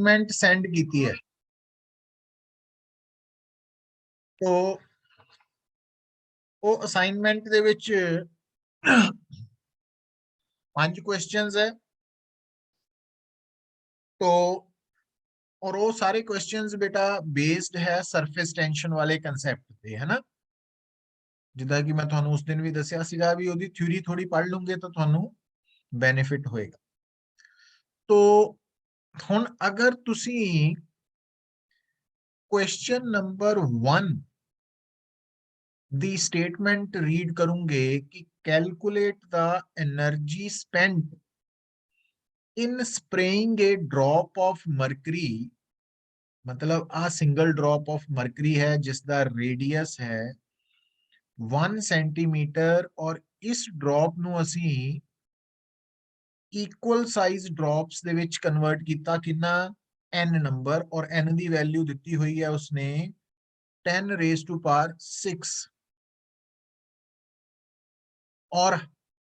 Assignment send की है तो वो असाइनमेंट दे विच 5 क्वेश्चंस है तो और वो सारे क्वेश्चंस बेटा बेस्ड है सरफेस टेंशन वाले कंसेप्ट पे है ना जिदा कि मैं ਤੁਹਾਨੂੰ उस दिन भी दसिया सीगा भी ओदी थ्योरी थोड़ी पढ़ लूंगे तो ਤੁਹਾਨੂੰ बेनिफिट होएगा तो हुन अगर तुसी क्वेश्चन नंबर 1 दी स्टेटमेंट रीड करूंगे कि calculate the energy spent in spraying A drop of mercury मतलब आ सिंगल ड्रॉप ऑफ मरकरी है जिसका रेडियस है 1 सेंटीमीटर और इस ड्रॉप ਨੂੰ ਅਸੀਂ इक्वल साइज ड्रॉप्स ਦੇ ਵਿੱਚ ਕਨਵਰਟ ਕੀਤਾ ਕਿੰਨਾ n ਨੰਬਰ और n ਦੀ ਵੈਲਿਊ ਦਿੱਤੀ ਹੋਈ ਹੈ ਉਸਨੇ 10 रेज टू पावर 6 और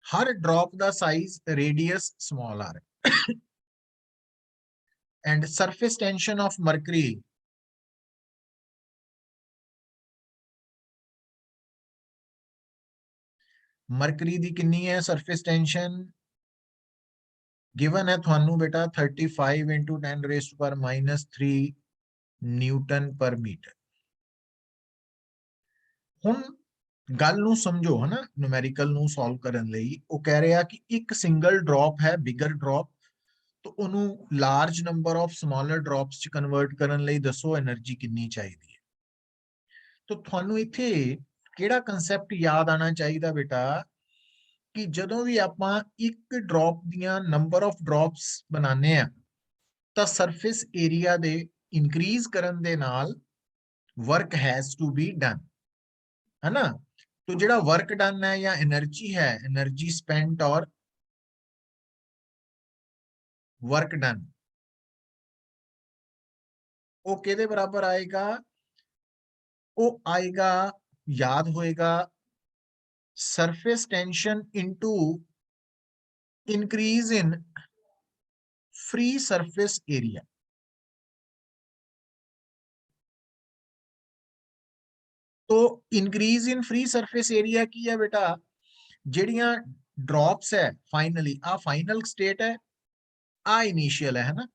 हर ड्रॉप का साइज रेडियस स्मॉल आ रहा है and surface tension of mercury mercury दी कितनी है सरफेस टेंशन गिवन है थानू बेटा 35 into 10 raise to power -3 newton पर मीटर हुन गल नू समझो है ना न्यूमेरिकल नू सॉल्व करन लई वो कह रहा कि एक सिंगल ड्रॉप है बिगर ड्रॉप तो उन्होंने large number of smaller drops च कन्वर्ट करन लई दसो एनर्जी कितनी चाहिए तो थानू इत्थे केड़ा कंसेप्ट याद आना चाहिए बेटा कि जदों भी आपां एक ड्रॉप दियां नंबर ऑफ ड्रॉप्स बनाने हैं तो सरफेस एरिया दे इंक्रीज करन दे नाल work has to be done है ना तो जेड़ा वर्क डन है या एनर्जी है एनर्जी स्पेंट और वर्क डन वो केदे बराबर आएगा वो आएगा याद होएगा surface tension into increase in free surface area तो increase in free surface area की है बेटा जेड़ियां ड्रॉप्स है फाइनली आ फाइनल स्टेट है आ इनिशियल है ना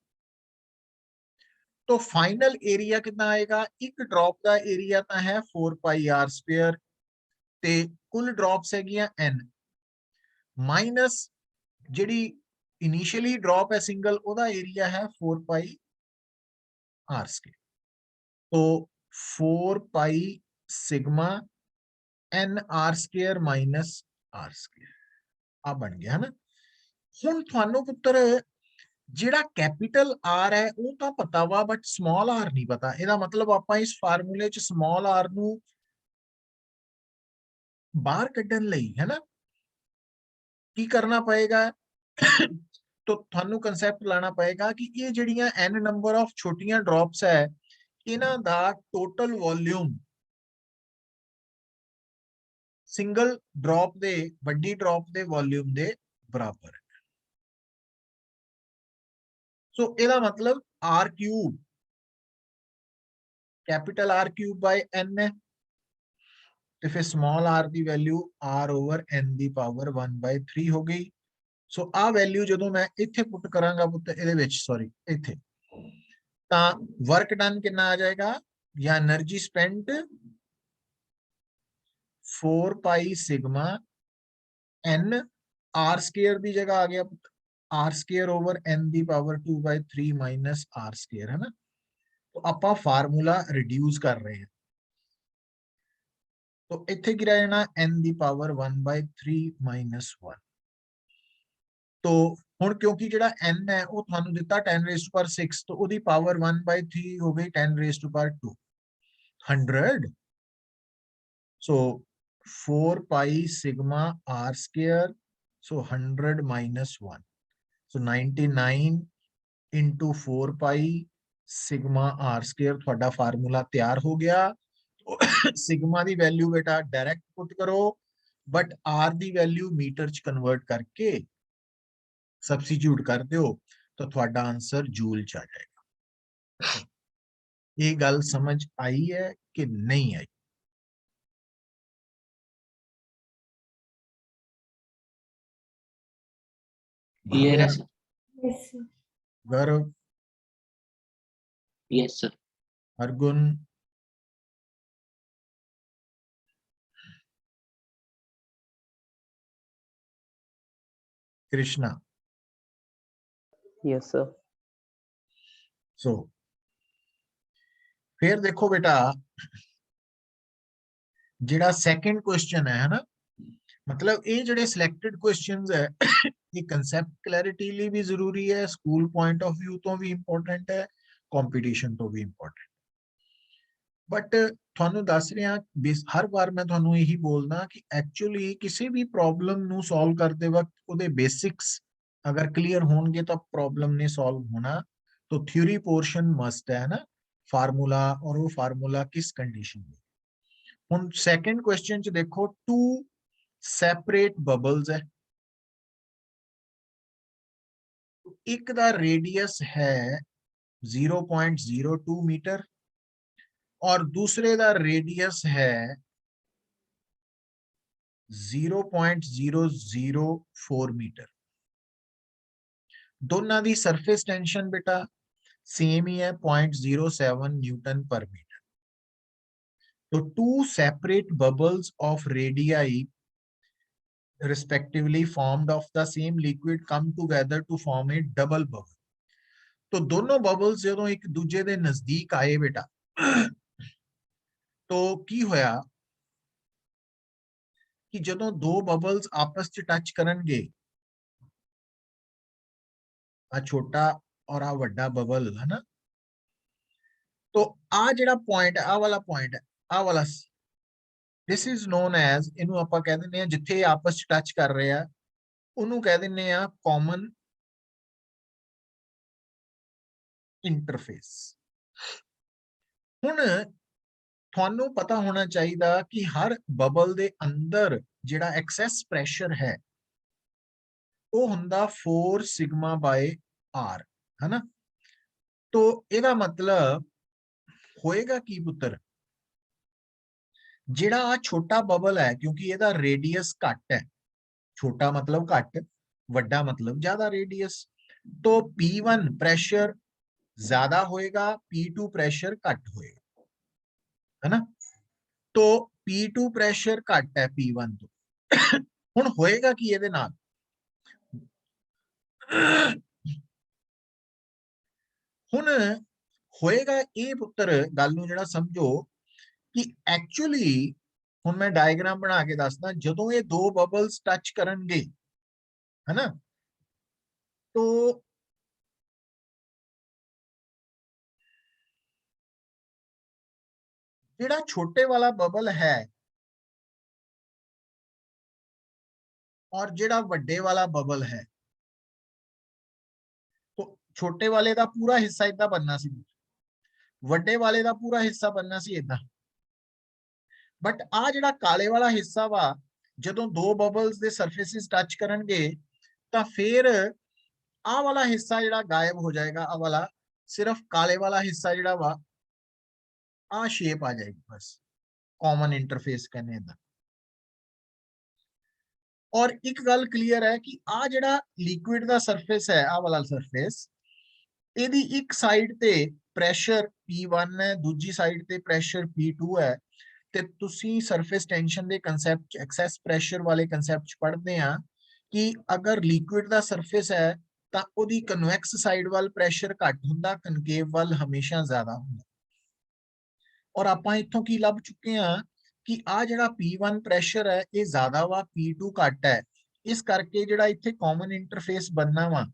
तो फाइनल एरिया कितना आएगा एक ड्रॉप का एरिया तो है 4 पाई आर स्क्वायर ते कुल ड्रॉप्स है n माइनस जेडी इनिशियली ड्रॉप है सिंगल ओदा एरिया है 4 पाई आर स्क्वायर तो 4 pi sigma N R square minus R square आ बन गया है ना हुन थानू पुत्र जेड़ा कैपिटल आर है वो तो पता वा बट स्मॉल आर नहीं पता एदा मतलब आपां इस फार्मूले च स्मॉल आर नू बाहर कड्ढन लई है ना की करना पएगा तो थानू कंसेप्ट लाना पएगा कि ये जड़ियां n नंबर ऑफ छोटियां ड्रॉप्स है इन्हां दा टोटल वॉल्यूम सिंगल ड्रॉप दे बड़ी ड्रॉप दे वॉल्यूम दे बराबर है सो एदा मतलब R cube capital R cube by n है तो फिर स्मॉल आर की वैल्यू आर ओवर n की पावर 1/3 हो गई सो आ वैल्यू जो मैं इत्थे पुट करांगा पुट ਇਹਦੇ ਵਿੱਚ सॉरी इत्थे ता वर्क डन कितना आ जाएगा या energy spent 4 pi sigma n R square की जगह आ गया आर स्क्वायर ओवर n की पावर 2/3 माइनस आर स्क्वायर है ना तो आप फार्मूला रिड्यूस कर रहे हैं तो इत्थे की रह जाना n की पावर 1/3 माइनस 1 तो हुण क्योंकि जेड़ा n है वो थानू दिता 10 रेज़ टू पावर 6 तो ओदी पावर 1/3 हो गई 10 raise to power 2 100 so 4 pi sigma r square so 100 minus 1 so 99 into 4 pi sigma r square थोड़ा फार्मूला तैयार हो गया सिग्मा दी वैल्यू बेटा डायरेक्ट पुट करो बट आर दी वैल्यू मीटर च कन्वर्ट करके सब्स्टिट्यूट कर दो तो थोड़ा आंसर जूल च आ जाएगा ये गल समझ आई है कि नहीं आई? क्लियर है Bhagya, sir. Yes, sir. Garv, yes sir. Arjun, Krishna. Yes sir. So फिर देखो बेटा, जेड़ा सेकंड क्वेश्चन है ना, मतलब ये जेडे सिलेक्टेड क्वेश्चंस है ये कंसेप्ट क्लैरिटी लिए भी जरूरी है, स्कूल पॉइंट ऑफ व्यू तो भी इंपॉर्टेंट है, कंपटीशन तो भी इंपॉर्टेंट। बट ਤੁਹਾਨੂੰ ਦੱਸ ਰਿਹਾ, ਹਰ ਵਾਰ ਮੈਂ ਤੁਹਾਨੂੰ ਇਹੀ ਬੋਲਦਾ ਕਿ ਐਕਚੁਅਲੀ ਕਿਸੇ ਵੀ ਪ੍ਰੋਬਲਮ ਨੂੰ ਸੋਲਵ ਕਰਦੇ ਵਕਤ ਉਹਦੇ ਬੇਸਿਕਸ ਅਗਰ ਕਲੀਅਰ ਹੋਣਗੇ ਤਾਂ ਪ੍ਰੋਬਲਮ ਨੇ ਸੋਲਵ ਹੋਣਾ। तो थ्योरी पोर्शन मस्ट है ना, फार्मूला, और वो फार्मूला किस कंडीशन में। हुन सेकंड क्वेश्चन च देखो, टू सेपरेट बबल्स है, एक दा रेडियस है 0.02 मीटर और दूसरे दा रेडियस है 0.004 मीटर। दोनों दी सरफेस टेंशन बेटा सेम ही है, 0.07 न्यूटन पर मीटर। तो two separate bubbles of radii respectively formed of the same liquid come together to form a double bubble। तो दोनों बबल्स जो एक दूजे दे नजदीक आए बेटा तो की होया कि जदों दो बबल्स आपस च टच करनगे, आ छोटा और आ वड्डा बबल है ना, तो आ जेड़ा पॉइंट, आ वाला पॉइंट है, आ वाला, दिस इज नोन एज, इनू आपां कह दिंदे आ जिथे आपस च टच कर रहे आ ਉਹਨੂੰ ਕਹਿ ਦਿੰਨੇ ਆ ਕਾਮਨ ਇੰਟਰਫੇਸ। ਹੁਣ ਤੁਹਾਨੂੰ ਪਤਾ ਹੋਣਾ ਚਾਹੀਦਾ ਕਿ ਹਰ ਬਬਲ ਦੇ ਅੰਦਰ ਜਿਹੜਾ ਐਕਸੈਸ ਪ੍ਰੈਸ਼ਰ ਹੈ ਉਹ ਹੁੰਦਾ 4 ਸਿਗਮਾ ਬਾਈ ਆਰ, ਹੈ ਨਾ। तो ਇਹਦਾ मतलब ਹੋਏਗਾ ਕੀ ਪੁੱਤਰ, ਜਿਹੜਾ ਆ ਛੋਟਾ ਬਬਲ ਹੈ ਕਿਉਂਕਿ ਇਹਦਾ ਰੇਡੀਅਸ ਘੱਟ ਹੈ, छोटा मतलब घट, वड्डा मतलब ज्यादा रेडियस, तो P1 प्रेशर ज्यादा होएगा, P2 प्रेशर घट होएगा, है ना। तो P2 प्रेशर घट है P1 तो हुण होएगा कि ਇਹਦੇ ਨਾਲ हुण होएगा ਇਹ ਪੁੱਤਰ, ਗੱਲ ਨੂੰ ਜਿਹੜਾ ਸਮਝੋ ਕਿ ਐਕਚੁਅਲੀ ਹੁਣ ਮੈਂ ਡਾਇਗਰਾਮ ਬਣਾ ਕੇ ਦੱਸਦਾ, ਜਦੋਂ ਇਹ ਦੋ ਬਬਲਸ ਟੱਚ ਕਰਨਗੇ, है ना, तो जेड़ा छोटे वाला बबल है और जेड़ा वड्डे वाला बबल है, तो छोटे वाले दा पूरा हिस्सा इदा बनना सी, वड्डे वाले दा पूरा हिस्सा बनना सी इदा। बट आ जेड़ा काले वाला हिस्सा वा, जदों दो बबल्स दे सरफेसिस टच करनगे तां फिर आ वाला हिस्सा जेड़ा गायब हो जाएगा, आ वाला सिर्फ काले वाला हिस्सा जेड़ा वा आ शेप आ जाएगी, बस कॉमन इंटरफेस कहने दा। और एक गल क्लियर है कि आ जेड़ा लिक्विड दा सरफेस है, आ वाला सरफेस, ਇਹਦੀ ਇੱਕ ਸਾਈਡ ਤੇ ਪ੍ਰੈਸ਼ਰ P1 ਹੈ, ਦੂਜੀ ਸਾਈਡ ਤੇ ਪ੍ਰੈਸ਼ਰ P2 ਹੈ, ਤੇ ਤੁਸੀਂ ਸਰਫੇਸ ਟੈਂਸ਼ਨ ਦੇ ਕਨਸੈਪਟ ਚ ਐਕਸੈਸ ਪ੍ਰੈਸ਼ਰ ਵਾਲੇ ਕਨਸੈਪਟ ਚ ਪੜ੍ਹਦੇ ਆ ਕਿ ਅਗਰ ਲਿਕੁਇਡ ਦਾ ਸਰਫੇਸ ਹੈ ਤਾਂ ਉਹਦੀ ਕਨਵੈਕਸ ਸਾਈਡ ਵੱਲ ਪ੍ਰੈਸ਼ਰ ਘੱਟ ਹੁੰਦਾ, ਕਨਕੇਵ ਵੱਲ ਹਮੇਸ਼ਾ ਜ਼ਿਆਦਾ ਹੁੰਦਾ। ਔਰ ਆਪਾਂ ਇੱਥੋਂ ਕੀ ਲੱਭ ਚੁੱਕੇ ਆ ਕਿ ਆ ਜਿਹੜਾ P1 ਪ੍ਰੈਸ਼ਰ ਹੈ ਇਹ ਜ਼ਿਆਦਾ ਵਾ, P2 ਘੱਟ ਹੈ, ਇਸ ਕਰਕੇ ਜਿਹੜਾ ਇੱਥੇ ਕਾਮਨ ਇੰਟਰਫੇਸ ਬਣਨਾ ਵਾ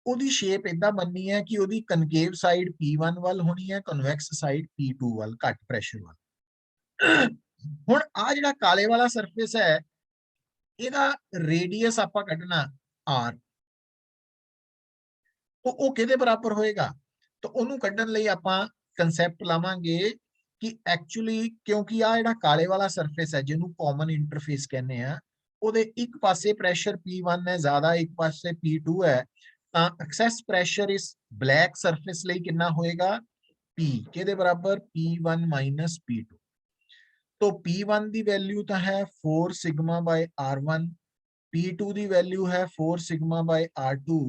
ਉਹਦੀ ਸ਼ੇਪ ਇਦਾਂ ਬਣਨੀ ਹੈ ਕਿ ਉਹਦੀ ਕਨਕੇਵ ਸਾਈਡ P1 ਵੱਲ ਹੋਣੀ ਹੈ, ਕਨਵੈਕਸ ਸਾਈਡ P2 ਵੱਲ, ਘੱਟ ਪ੍ਰੈਸ਼ਰ ਵੱਲ। ਹੁਣ ਆ ਜਿਹੜਾ ਕਾਲੇ ਵਾਲਾ ਸਰਫੇਸ ਹੈ ਇਹਦਾ ਰੇਡੀਅਸ ਆਪਾਂ ਕੱਢਣਾ R, तो ਉਹ ਕਿਹਦੇ ਬਰਾਬਰ ਹੋਏਗਾ, तो ਉਹਨੂੰ ਕੱਢਣ ਲਈ ਆਪਾਂ ਕਨਸੈਪਟ ਲਾਵਾਂਗੇ ਕਿ ਐਕਚੁਅਲੀ ਕਿਉਂਕਿ ਆ ਜਿਹੜਾ ਕਾਲੇ ਵਾਲਾ ਸਰਫੇਸ ਹੈ ਜਿਹਨੂੰ ਕਾਮਨ ਇੰਟਰਫੇਸ ਕਹਿੰਦੇ ਆ, ਉਹਦੇ ਇੱਕ ਪਾਸੇ ਪ੍ਰੈਸ਼ਰ P1 ਹੈ ਜ਼ਿਆਦਾ, ਇੱਕ ਪਾਸੇ P2 ਹੈ, ਤਾਂ ਐਕਸੈਸ ਪ੍ਰੈਸ਼ਰ ਇਸ ਬਲੈਕ ਸਰਫੇਸ ਲਈ ਕਿੰਨਾ ਹੋਏਗਾ, P ਕਿਹਦੇ ਬਰਾਬਰ P1 minus P2। तो P1 ਦੀ ਵੈਲਿਊ ਤਾਂ ਹੈ 4 ਸਿਗਮਾ ਬਾਈ R1, P2 ਦੀ ਵੈਲਿਊ ਹੈ 4 ਸਿਗਮਾ ਬਾਈ R2।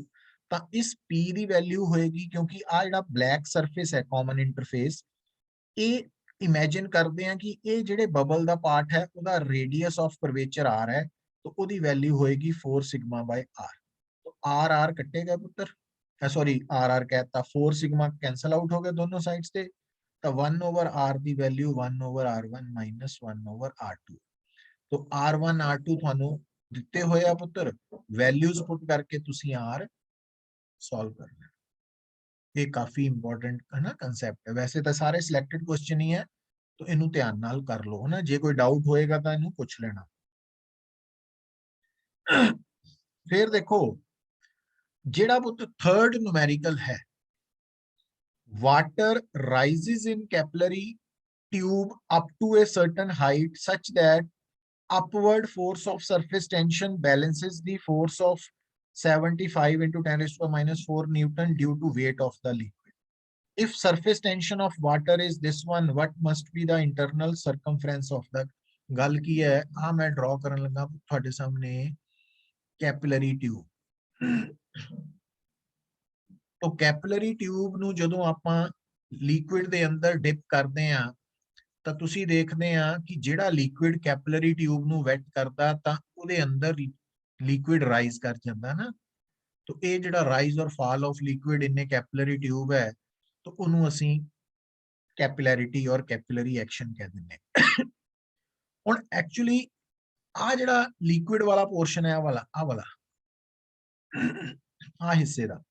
ਤਾਂ ਇਸ P ਦੀ ਵੈਲਿਊ ਹੋਏਗੀ, ਕਿਉਂਕਿ ਆ ਜਿਹੜਾ ਬਲੈਕ ਸਰਫੇਸ ਹੈ ਕਾਮਨ ਇੰਟਰਫੇਸ, ਇਹ ਇਮੇजिन ਕਰਦੇ ਆ ਕਿ ਇਹ ਜਿਹੜੇ ਬਬਲ ਦਾ ਪਾਰਟ ਹੈ ਉਹਦਾ ਰੇਡੀਅਸ ਆਫ ਕਰਵੇਚਰ R ਹੈ, ਤਾਂ ਉਹਦੀ ਵੈਲਿਊ ਹੋਏਗੀ 4 ਸਿਗਮਾ ਬਾਈ R। तो R ਕੱਟੇਗਾ ਪੁੱਤਰ, सॉरी R कहता 4 सिग्मा कैंसल आउट हो गए दोनों साइड से, तो 1 ओवर R की value 1 over R1 minus 1 over R2। तो R1 R2 थानू दिते हुए आ पुत्र, वैल्यूज पुट करके तुसी R सॉल्व करना। ये काफी इंपॉर्टेंट है ना कंसेप्ट है। वैसे तो सारे सिलेक्टेड क्वेश्चन ही है, तो इनू ध्यान नाल कर लो है ना, जे कोई डाउट होएगा तो इनू पूछ लेना। फिर देखो जेड़ा पुत्र थर्ड न्यूमेरिकल है, water rises in capillary tube up to a certain height such that upward force of surface tension balances the force of 75 into 10 raised to minus 4 Newton due to weight of the liquid. If surface tension of water is this one, what must be the internal circumference of the गल की है आ मैं draw करन लगा ਤੁਹਾਡੇ सामने capillary tube. तो capillary tube ਨੂੰ ਜਦੋਂ ਆਪਾਂ ਲਿਕੁਇਡ ਦੇ ਅੰਦਰ ਡਿਪ ਕਰਦੇ ਆ ਤਾਂ ਤੁਸੀਂ ਦੇਖਦੇ ਆ ਕਿ ਜਿਹੜਾ ਲਿਕੁਇਡ ਕੈਪਿਲਰੀ ਟਿਊਬ ਨੂੰ ਵੈਟ ਕਰਦਾ ਤਾਂ ਉਹਦੇ ਅੰਦਰ ਲਿਕੁਇਡ ਰਾਈਜ਼ ਕਰ ਜਾਂਦਾ ਨਾ। तो ਇਹ ਜਿਹੜਾ ਰਾਈਜ਼ ਔਰ fall of liquid in capillary tube ਹੈ, ਤਾਂ ਉਹਨੂੰ ਅਸੀਂ ਕੈਪਿਲੈਰਿਟੀ ਔਰ ਕੈਪਿਲਰੀ ਐਕਸ਼ਨ ਕਹਿ ਦਿੰਦੇ ਹਾਂ। ਹੁਣ ਐਕਚੁਅਲੀ ਆ ਜਿਹੜਾ ਲਿਕੁਇਡ ਵਾਲਾ ਪੋਰਸ਼ਨ ਹੈ, ਆ ਵਾਲਾ ਆ ਹਿੱਸੇ ਦਾ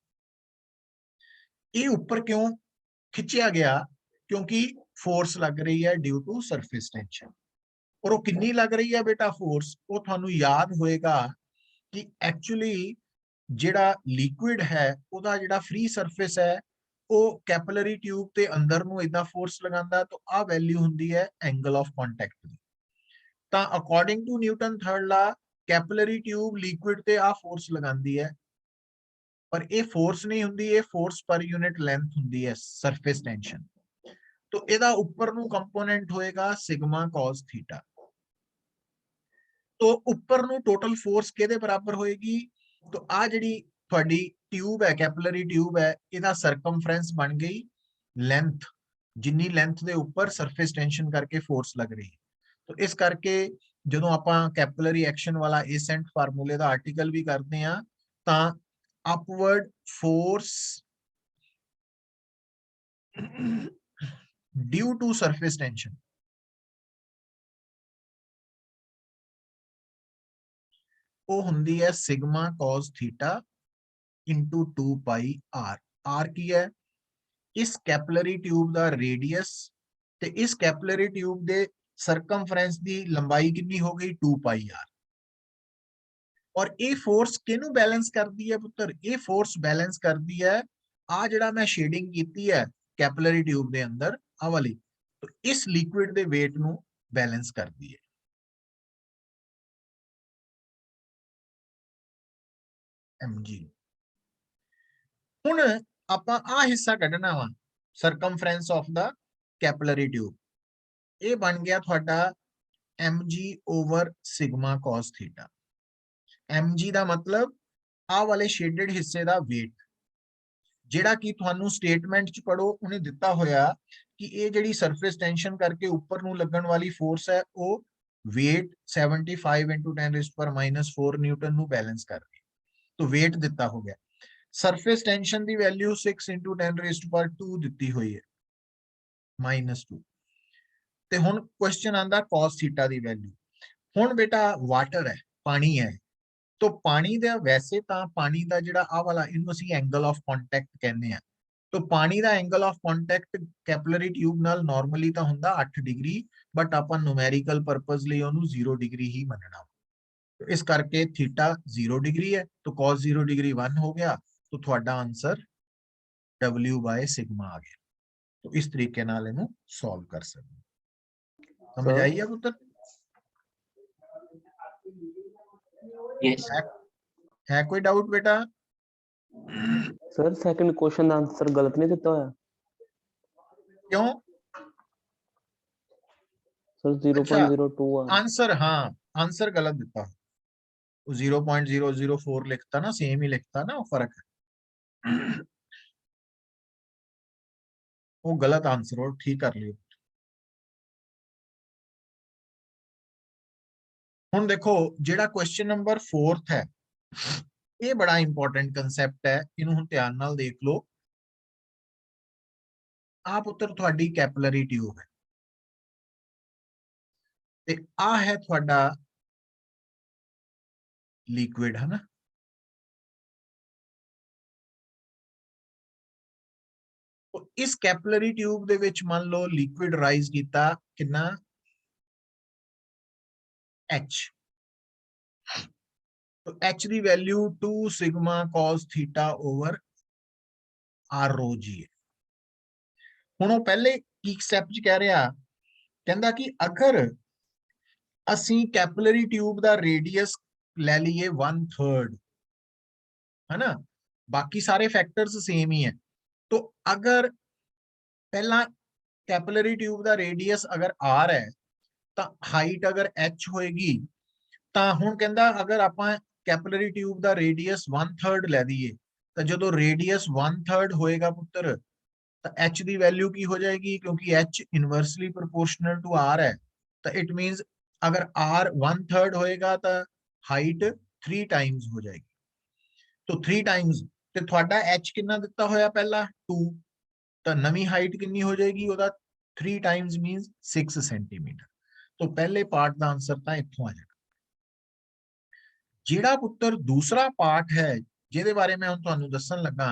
ਇਹ ਉੱਪਰ ਕਿਉਂ ਖਿੱਚਿਆ ਗਿਆ, क्योंकि फोर्स लग रही है ड्यू टू सरफेस टेंशन। और वो कितनी लग रही है बेटा फोर्स, वो थानू याद होएगा कि एक्चुअली जेड़ा लिक्विड है ओदा जेड़ा फ्री सरफेस है वो कैपिलरी ट्यूब के अंदर नू इदा फोर्स लगांदा, तो आ वैल्यू हुंदी है एंगल ऑफ कॉन्टैक्ट दी। तां according to Newton third law capillary tube liquid ते आ फोर्स लगांदी है, पर ये फोर्स नहीं हुंदी, ये फोर्स पर यूनिट लेंथ हुंदी है सरफेस टेंशन। तो ਇਹਦਾ ਉੱਪਰ ਨੂੰ ਕੰਪੋਨੈਂਟ ਹੋਏਗਾ ਸਿਗਮਾ cos ਥੀਟਾ। तो ਉੱਪਰ ਨੂੰ ਟੋਟਲ ਫੋਰਸ ਕਿਹਦੇ ਬਰਾਬਰ ਹੋਏਗੀ, तो ਆ ਜਿਹੜੀ ਤੁਹਾਡੀ ਟਿਊਬ ਹੈ ਕੈਪਿਲਰੀ ਟਿਊਬ ਹੈ, ਇਹਦਾ ਸਰਕਮਫਰੈਂਸ ਬਣ ਗਈ ਲੈਂਥ, ਜਿੰਨੀ ਲੈਂਥ ਦੇ ਉੱਪਰ ਸਰਫੇਸ ਟੈਂਸ਼ਨ ਕਰਕੇ ਫੋਰਸ ਲੱਗ ਰਹੀ। तो ਇਸ ਕਰਕੇ ਜਦੋਂ ਆਪਾਂ ਕੈਪਿਲਰੀ ਐਕਸ਼ਨ ਵਾਲਾ ਏਸੈਂਟ ਫਾਰਮੂਲੇ ਦਾ ਆਰਟੀਕਲ ਵੀ ਕਰਦੇ ਆ ਤਾਂ upward force due to surface tension वो हुंदी है सिग्मा cos थीटा इंटू 2 पाई r। r की है इस कैपिलरी ट्यूब का रेडियस, ते इस कैपिलरी ट्यूब दे सरकमफ्रेंस दी लंबाई कितनी हो गई 2 पाई r। और ये फोर्स किनू बैलेंस करती है पुत्र, ये फोर्स बैलेंस करती है आ जड़ा मैं शेडिंग की है कैपिलरी ट्यूब दे अंदर आ वाली, तो इस लिक्विड दे वेट नू बैलेंस करती है। mg हुण आपां आ हिस्सा कढना वा circumference of the capillary tube, ये बन गया तुहाडा mg over sigma cos theta. mg दा मतलब आ वाले शेडेड हिस्से दा वेट, जेड़ा कि तुहानू स्टेटमेंट च पढ़ो उन्हें दिता होया कि ये जेड़ी सरफेस टेंशन करके ऊपर नू लगन वाली फोर्स है वो वेट 75 into 10 raised पर -4 न्यूटन नू बैलेंस कर रही, तो वेट दिता हो गया। सरफेस टेंशन दी वैल्यू 6 into 10 raised पर 2 दिती हुई है -2। ते हुण क्वेश्चन आंदा cos थीटा दी वैल्यू। हुण बेटा वाटर है, पानी है, तो पानी दा वैसे तां पानी दा जिहड़ा आ वाला इनू असीं एंगल ऑफ कॉन्टैक्ट कहने आ, तो पानी दा angle of contact capillary tube नाल नॉर्मली तां हुंदा 8 डिग्री, बट आपां न्यूमेरिकल पर्पस लई ओनू 0 डिग्री ही मनना। तो इस करके थीटा 0 डिग्री है, तो cos 0 डिग्री 1 हो गया, तो तुहाडा आंसर W बाय सिग्मा आ गया। तो इस तरीके नाल इनू सॉल्व कर सकते। समझ आई है पुत्र? यस है कोई डाउट बेटा? सर सेकंड क्वेश्चन दा आंसर गलत नहीं दिता होया? क्यों? सर 0.02 आंसर, हाँ आंसर गलत दिता, 0.004 लिखता ना, सेम ही लिखता ना, वो फर्क है। वो गलत आंसर हो, ठीक कर लियो। ਹੁਣ देखो ਜਿਹੜਾ क्वेश्चन नंबर 4 है, ये बड़ा इंपॉर्टेंट कंसेप्ट है, इन्हू ਹੁਣ ध्यान नाल देख लो। आ पुत्र ਤੁਹਾਡੀ कैपिलरी ट्यूब है, ਤੇ आ है ਤੁਹਾਡਾ लिक्विड, है ना। तो इस कैपिलरी ट्यूब ਦੇ ਵਿੱਚ ਮੰਨ ਲਓ लिक्विड राइज ਕੀਤਾ ਕਿੰਨਾ, H। तो H ਦੀ value 2 sigma cos theta over R रो जी है। ਹੁਣ ਉਹ ਪਹਿਲੇ ਕੀ ਸਟੈਪ ਚ ਕਹਿ ਰਿਹਾ, ਕਹਿੰਦਾ ਕਿ ਅਗਰ ਅਸੀਂ ਕੈਪਿਲਰੀ ट्यूब ਦਾ ਰੇਡੀਅਸ ਲੈ ਲਈਏ 1/3, है ना, बाकी सारे फैक्टर्स सेम ही है। तो अगर पहला कैपिलरी ट्यूब का रेडियस अगर R है, तो हाइट अगर H होएगी, तो हुण कहंदा अगर आपां कैपिलरी ट्यूब का रेडियस 1/3 लै दईए, तो जो रेडियस 1/3 होएगा पुत्र, तो H की वैल्यू की हो जाएगी, क्योंकि H inversely proportional to R है, तो इट मीन्स अगर R 1/3 होएगा तो हाइट 3 टाइम्स हो जाएगी। तो 3 टाइम्स ते थोड़ा H कितना दिता होया पहला 2, तो नवी हाइट कितनी हो जाएगी ओदा 3 टाइम्स मींस 6 सेंटीमीटर। तो पहले पार्ट का आंसर था इत्थों आ जाएगा। जेड़ा पुत्र दूसरा पार्ट है जिहदे बारे मैं हुण तुहानूं दस्सण लगा,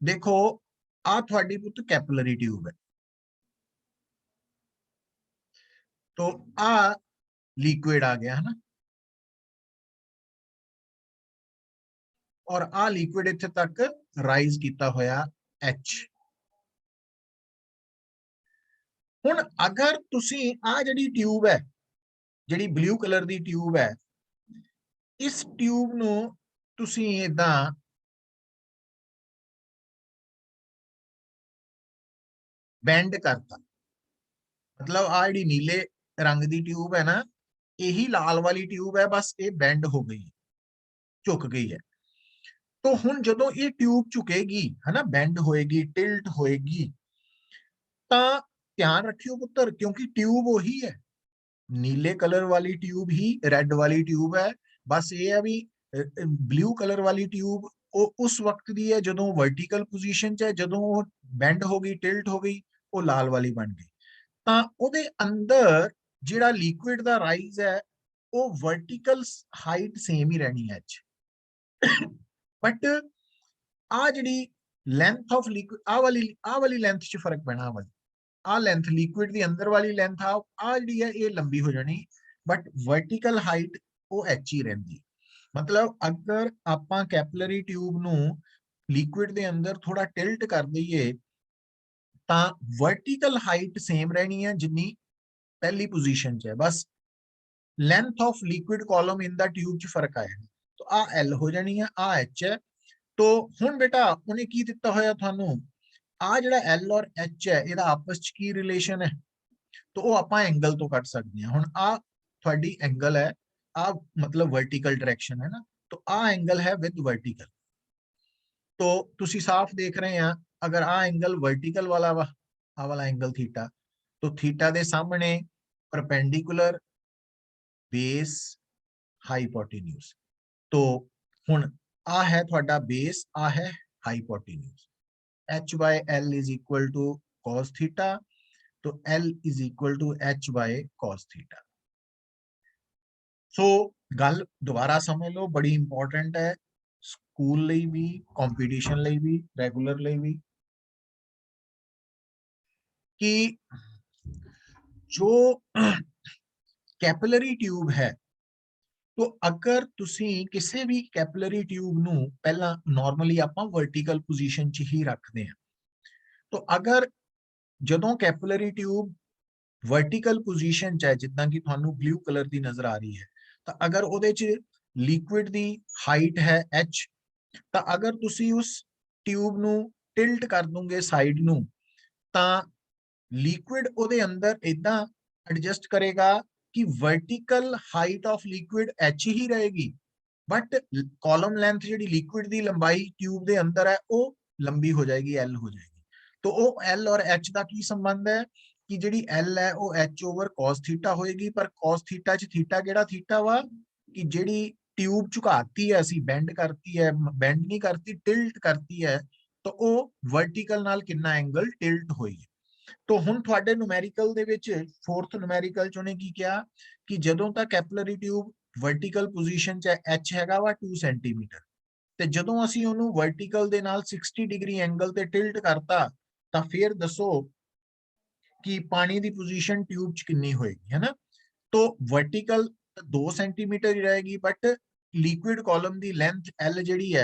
देखो आ थोड़ी पुत्र कैपिलरी ट्यूब है, तो आ लिक्विड आ गया, है ना, और आ लिक्विड इत्थे तक राइज किया होया H। हुण अगर तुसी आ जिहड़ी ट्यूब है, जिहड़ी ब्लू कलर दी ट्यूब है, इस ट्यूब नूं तुसी इदां बैंड करता, मतलब आ जिहड़ी नीले रंग दी ट्यूब है ना, यही लाल वाली ट्यूब है, बस ये बैंड हो गई, झुक गई है। तो हुण जदों ये ट्यूब झुकेगी, है ना, बैंड होएगी, टिल्ट होएगी, तां ध्यान रखियो पुत्र, क्योंकि ट्यूब वही है, नीले कलर वाली ट्यूब ही रेड वाली ट्यूब है, बस ये है भी ब्लू कलर वाली ट्यूब उस वक्त दी है जदों वर्टिकल पोजीशन च है, जदों वो बैंड हो गई, टिल्ट हो गई, वो लाल वाली बन गई। तां ओदे अंदर जिहड़ा लिक्विड दा राइज है, वो वर्टिकल हाइट सेम ही रहनी है H, बट आ जिहड़ी लेंथ ऑफ लिक्विड, आ वाली लेंथ च फर्क पैना, वाली आ लेंथ लिक्विड दी अंदर वाली लेंथ आ जिहड़ी है ये लंबी हो जानी, बट वर्टिकल हाइट वो H ही रहिंदी। मतलब अगर आपां कैपिलरी ट्यूब नूं लिक्विड दे अंदर थोड़ा टिल्ट कर दईए, तां वर्टिकल हाइट सेम रहनी है जिन्नी पहली पोजीशन च है, बस length of liquid column in the tube च फर्क आएगा। तो आ L हो जानी है, आ H है। तो हुण बेटा उन्हें की दिता होया थानू, आ जिहड़ा L और H है, इहदा आपस च की रिलेशन है, तो वो आपां एंगल तो कट सकते हैं। हुण आ थोड़ी एंगल है, आ मतलब वर्टिकल डायरेक्शन है ना, तो आ एंगल है विद वर्टिकल। तो तुसी साफ देख रहे हैं, अगर आ एंगल वर्टिकल वाला वा, आ वाला एंगल थीटा, तो थीटा दे सामने परपेंडिकुलर बेस हाइपोटेन्यूज। तो हुण आ है थोड़ा बेस, आ है hypotenuse. H by L is equal to cos theta, तो L is equal to H by cos theta। सो गल दोबारा समझ लो, बड़ी इंपॉर्टेंट है, स्कूल ਲਈ भी, कंपटीशन ਲਈ भी, रेगुलर ਲਈ भी, कि जो कैपिलरी ट्यूब है, तो अगर तुसी किसी भी कैपिलरी ट्यूब नूं पहला नॉर्मली आपां वर्टिकल पोजीशन च ही रखते हैं, तो अगर जदों कैपिलरी ट्यूब वर्टिकल पोजीशन च है, जिद्दां कि तुहानू ब्लू कलर दी नजर आ रही है, तो अगर ओदे च लिक्विड दी हाइट है H, तो अगर तुसी उस ट्यूब नू टिल्ट कर दोगे साइड नू, तां ਲਿਕੁਇਡ ਉਹਦੇ ਅੰਦਰ ਇਦਾਂ ਐਡਜਸਟ ਕਰੇਗਾ ਕਿ vertical height of liquid h ਹੀ ਰਹੇਗੀ, ਬਟ ਕਾਲਮ ਲੈਂਥ ਜਿਹੜੀ ਲਿਕੁਇਡ ਦੀ ਲੰਬਾਈ ਟਿਊਬ ਦੇ ਅੰਦਰ ਹੈ ਉਹ ਲੰਬੀ ਹੋ ਜਾਏਗੀ, l ਹੋ ਜਾਏਗੀ। तो ਉਹ l और h ਦਾ ਕੀ ਸੰਬੰਧ ਹੈ ਕਿ ਜਿਹੜੀ l ਹੈ ਉਹ h ਓਵਰ cos ਥੀਟਾ ਹੋਏਗੀ, ਪਰ cos ਥੀਟਾ ਚ ਥੀਟਾ ਕਿਹੜਾ ਥੀਟਾ ਵਾ ਕਿ ਜਿਹੜੀ ਟਿਊਬ ਝੁਕਾਤੀ ਹੈ ਅਸੀਂ, ਬੈਂਡ ਕਰਤੀ ਹੈ, ਬੈਂਡ ਨਹੀਂ ਕਰਤੀ, ਟਿਲਟ ਕਰਤੀ ਹੈ, ਤਾਂ ਉਹ ਵਰਟੀਕਲ ਨਾਲ ਕਿੰਨਾ ਐਂਗਲ ਟਿਲਟ ਹੋਈ ਹੈ। तो ਹੁਣ ਤੁਹਾਡੇ ਨੂਮੈਰੀਕਲ ਦੇ ਵਿੱਚ ਫੋਰਥ ਨੂਮੈਰੀਕਲ ਚ ਉਹਨੇ ਕੀ ਕਿਹਾ ਕਿ ਜਦੋਂ ਤੱਕ ਕੈਪਿਲਰੀ ਟਿਊਬ ਵਰਟੀਕਲ ਪੋਜੀਸ਼ਨ ਚ h ਹੈਗਾ ਵਾ 2 ਸੈਂਟੀਮੀਟਰ, ਤੇ ਜਦੋਂ ਅਸੀਂ ਉਹਨੂੰ ਵਰਟੀਕਲ ਦੇ ਨਾਲ 60 ਡਿਗਰੀ ਐਂਗਲ ਤੇ ਟਿਲਟ ਕਰਤਾ ਤਾਂ ਫਿਰ ਦੱਸੋ ਕਿ ਪਾਣੀ ਦੀ ਪੋਜੀਸ਼ਨ ਟਿਊਬ ਚ ਕਿੰਨੀ ਹੋਏਗੀ, ਹੈ ਨਾ। तो वर्टिकल 2 सेंटीमीटर ही रहेगी, बट लिक्विड कॉलम की लेंथ L जी है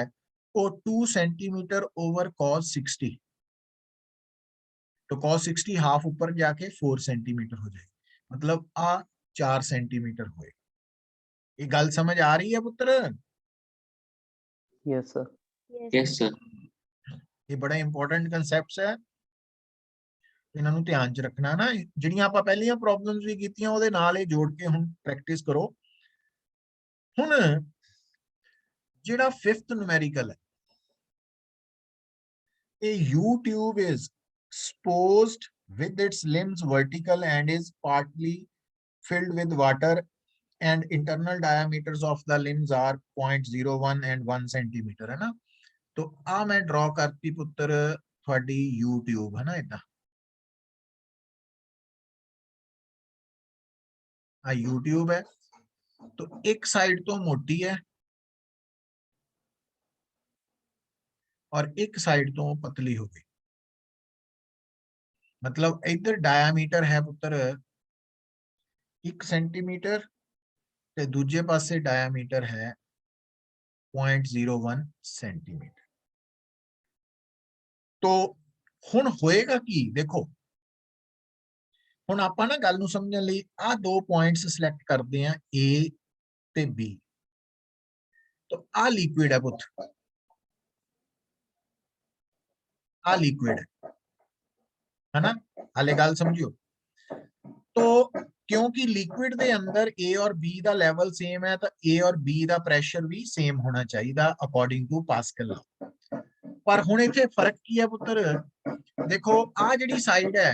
वो 2 सेंटीमीटर ओवर cos 60, तो cos 60 हाफ ऊपर जाके 4 सेंटीमीटर हो जाएगी, मतलब आ 4 सेंटीमीटर होए। ये गल समझ आ रही है पुत्र? yes sir, yes sir, ये बड़ा इंपॉर्टेंट कंसेप्ट है, ਇਹਨਾਂ ਨੂੰ ਧਿਆਨ ਚ ਰੱਖਣਾ ਨਾ। ਜਿਹੜੀਆਂ ਆਪਾਂ ਪਹਿਲੀਆਂ ਪ੍ਰੋਬਲਮਸ ਵੀ ਕੀਤੀਆਂ ਉਹਦੇ ਨਾਲ ਇਹ ਜੋੜ ਕੇ ਹੁਣ ਪ੍ਰੈਕਟਿਸ ਕਰੋ। ਹੁਣ ਜਿਹੜਾ 5th numerical ਹੈ, a U tube is exposed with its limbs vertical and is partly filled with water and internal diameters of the limbs are 0.01 and 1 centimeter, है ना। तो आ मैं ड्रॉ करती पुत्र थोड़ी U tube, है ना, इतना आ U tube है, तो एक साइड तो मोटी है और एक साइड तो पतली हो गई, मतलब इधर डायामीटर है पुत्र 1 सेंटीमीटर ते दूजे पासे डायामीटर है 0.01 सेंटीमीटर। तो हुण होएगा की, देखो हुण आपां ना गल नूं समझण लई आ 2 पॉइंट्स सिलेक्ट करते हैं A ते B। तो आ लिक्विड है पुत्र, आ लिक्विड है ना, हाले गल समझियो। तो क्योंकि लिक्विड दे अंदर A और B दा लेवल सेम है, तो A और B दा प्रेशर भी सेम होना चाहिए अकॉर्डिंग टू पास्कल लॉ। पर हुण इत्थे फर्क की है पुत्र, देखो आ जिहड़ी साइड है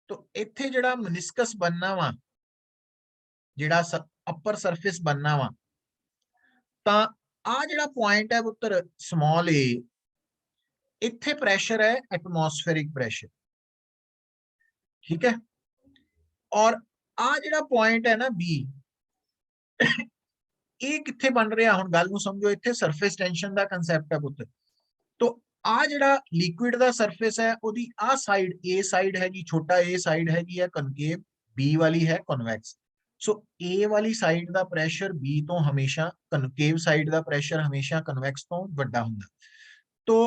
तो इत्थे जिहड़ा मेनिस्कस बनना वा, जिहड़ा अपर सरफेस बनना वा, तां आ जिहड़ा पॉइंट है पुत्र स्मॉल a, इत्थे प्रेशर है एटमॉस्फेरिक प्रेशर, ठीक है। और आ जिहड़ा पॉइंट है ना B, ये कित्थे बन रहा, हुण गल नूं समझो, इत्थे सरफेस टेंशन दा कंसैप्ट है पुत्र। तो आ जिहड़ा लिक्विड दा सरफेस है ओदी आ साइड A साइड हैगी, छोटा A साइड हैगी है कनकेव, B वाली है कन्वेक्स। सो A वाली साइड दा प्रेशर B तो हमेशा, कनकेव साइड दा प्रेशर हमेशा कन्वेक्स तो वड्डा हुंदा। तो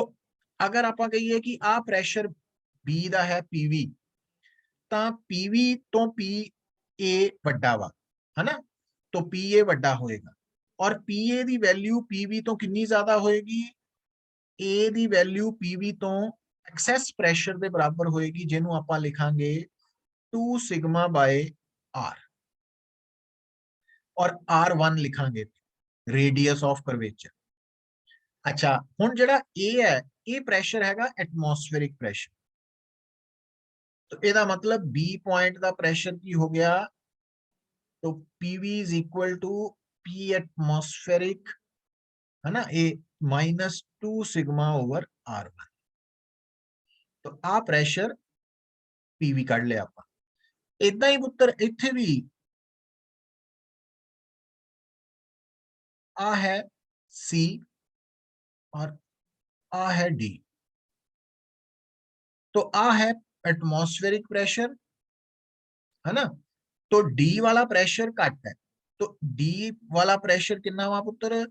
अगर आपां कहिए कि आ प्रेशर B दा है PV, तां PV तो PA वड्डा वा, है ना, तो PA वड्डा होएगा, और PA दी वैल्यू PV तो कितनी ज्यादा होएगी, A ਦੀ ਵੈਲਿਊ PV ਤੋਂ ਐਕਸੈਸ ਪ੍ਰੈਸ਼ਰ ਦੇ ਬਰਾਬਰ ਹੋਏਗੀ, ਜਿਹਨੂੰ ਆਪਾਂ ਲਿਖਾਂਗੇ 2 ਸਿਗਮਾ ਬਾय R, और R1 ਲਿਖਾਂਗੇ ਰੇਡੀਅਸ ਆਫ ਕਰਵੇਚਰ। अच्छा ਹੁਣ ਜਿਹੜਾ A ਹੈ, ਇਹ ਪ੍ਰੈਸ਼ਰ ਹੈਗਾ ਐਟਮੋਸਫੇਰਿਕ ਪ੍ਰੈਸ਼ਰ, तो ਇਹਦਾ मतलब B पॉइंट ਦਾ ਪ੍ਰੈਸ਼ਰ ਕੀ ਹੋ ਗਿਆ, तो PV is equal to P atmospheric, है ना, A minus 2 sigma over R1। तो आ प्रेशर PV कढ़ लिया आपां। इदां ही पुत्र इत्थे भी आ है C और आ है D, तो आ है एटमॉस्फेरिक प्रेशर, है ना, तो D वाला प्रेशर घट है, तो D वाला प्रेशर कितना वा पुत्र,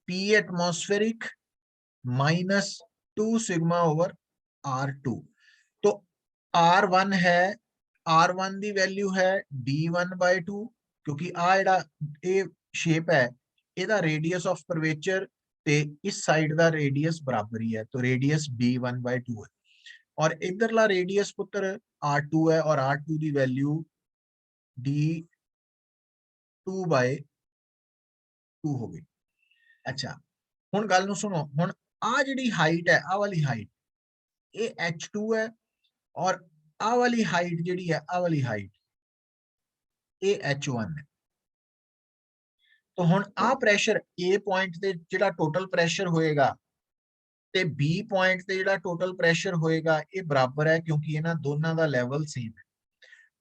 P atmospheric minus 2 sigma over R2। तो R1 है, R1 दी वैल्यू है D1/2, क्योंकि आ जेड़ा ए शेप है, ਇਹਦਾ रेडियस ऑफ कर्वेचर ਤੇ इस साइड ਦਾ रेडियस बराबर ही है, तो रेडियस b1/2 है। और इधरला रेडियस पुत्र r2 है, और r2 की वैल्यू d2/2 हो गई। अच्छा हुण गल नूं सुनो, हुण आ जिहड़ी हाइट है, आ वाली हाइट ये h2 है, और आ वाली हाइट जिहड़ी है, आ वाली हाइट ये h1 है। तो हुण आ प्रैशर ए पॉइंट ते जिहड़ा टोटल प्रैशर होएगा ते बी पॉइंट ते जिहड़ा टोटल प्रैशर होएगा ये बराबर है, क्योंकि इन्हां दोनों का लैवल सेम है।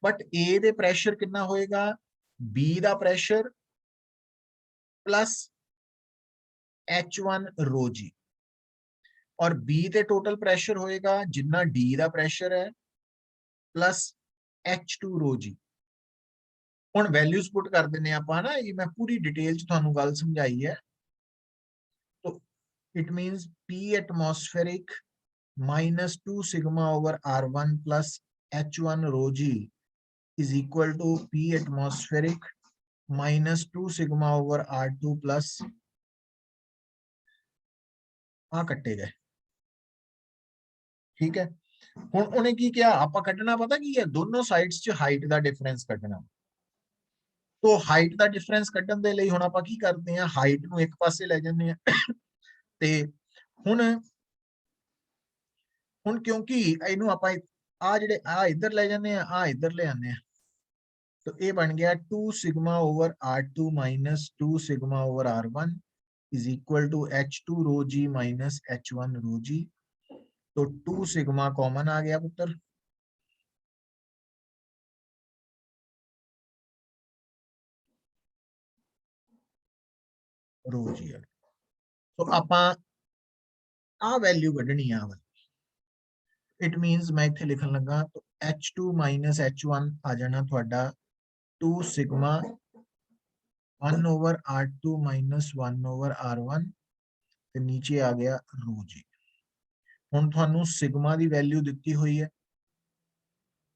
बट ए दे प्रैशर कितना होएगा, बी दा प्रैशर प्लस H1 रो जी, और बी ते टोटल प्रैशर होएगा जिन्ना डी दा प्रैशर है प्लस H2 रो जी। हुण वैल्यूज पुट कर देने आपां ना, ये मैं पूरी डिटेल च तुहानू गल समझाई है। तो it means P atmospheric minus 2 sigma over R1 plus H1 rho g is equal to P atmospheric minus 2 sigma over R2 plus आ कट्टे गए। ठीक है, हुण उन्हें की किया, आपां कड्ढना पता की है, दोनों साइड्स च हाइट दा डिफरेंस कड्ढना। तो हाइट दा डिफरेंस कड्ढण दे लई हुण आपां की करदे हां, हाइट नूं एक पासे ले जन्ने आ ते हुण हुण क्योंकि इहनूं आपां आ जिहड़े आ इधर ले जन्ने आ इधर ले आने आ, तो ये बन गया 2 sigma over R2 minus 2 sigma over R1 is equal to H2 rho g minus H1 rho g. तो 2 सिग्मा कॉमन आ गया पुत्र, रो जी आ। तो आपां आ वैल्यू कढनी आ वाली, इट मींस मैं इत्थे लिखन लगा, तो H2 माइनस H1 आ जाना थोड़ा 2 sigma 1 over R2 minus 1 over R1 ते नीचे आ गया रो जी। हुण तुहानू सिग्मा दी वैल्यू दित्ती हुई है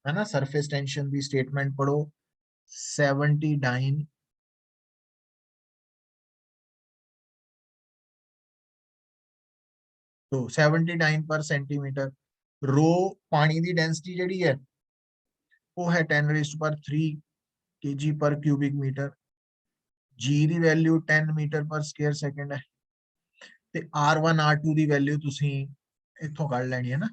ना, सरफेस टेंशन दी स्टेटमेंट पढ़ो 79 तो 79 पर सेंटीमीटर। रो पानी दी डेंसिटी जिहड़ी है वो है 10⁻³ kg पर क्यूबिक मीटर। जी दी वैल्यू 10 मीटर पर स्क्वायर सेकंड है, ते R1 R2 दी वैल्यू तुसीं इत्थों कढ लैनी है ना।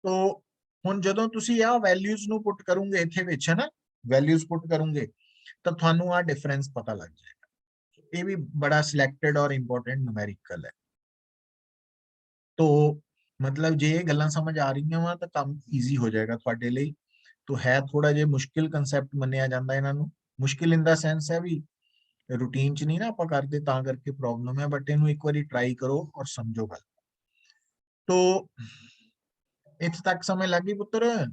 तो हुण जदों तुसीं आ वैल्यूज नूं पुट करोगे इत्थे विच, है ना, वैल्यूज पुट करोगे तो थानू आ डिफरेंस पता लग जाएगा। ये भी बड़ा सिलेक्टेड और इंपॉर्टेंट न्यूमेरिकल है। तो मतलब जे ये गल्लां समझ आ रही वा तो काम ईजी हो जाएगा तुहाडे लई। तो है थोड़ा जे मुश्किल कंसैप्ट मन्निया जांदा इन्हां नूं, मुश्किल इन द सेंस है भी रूटीन च नहीं ना आपां करदे तां करके प्रॉब्लम है, बट इनू एक बारी ट्राई करो और समझो गल। तो इत्थे तक समझ लग गई पुत्र?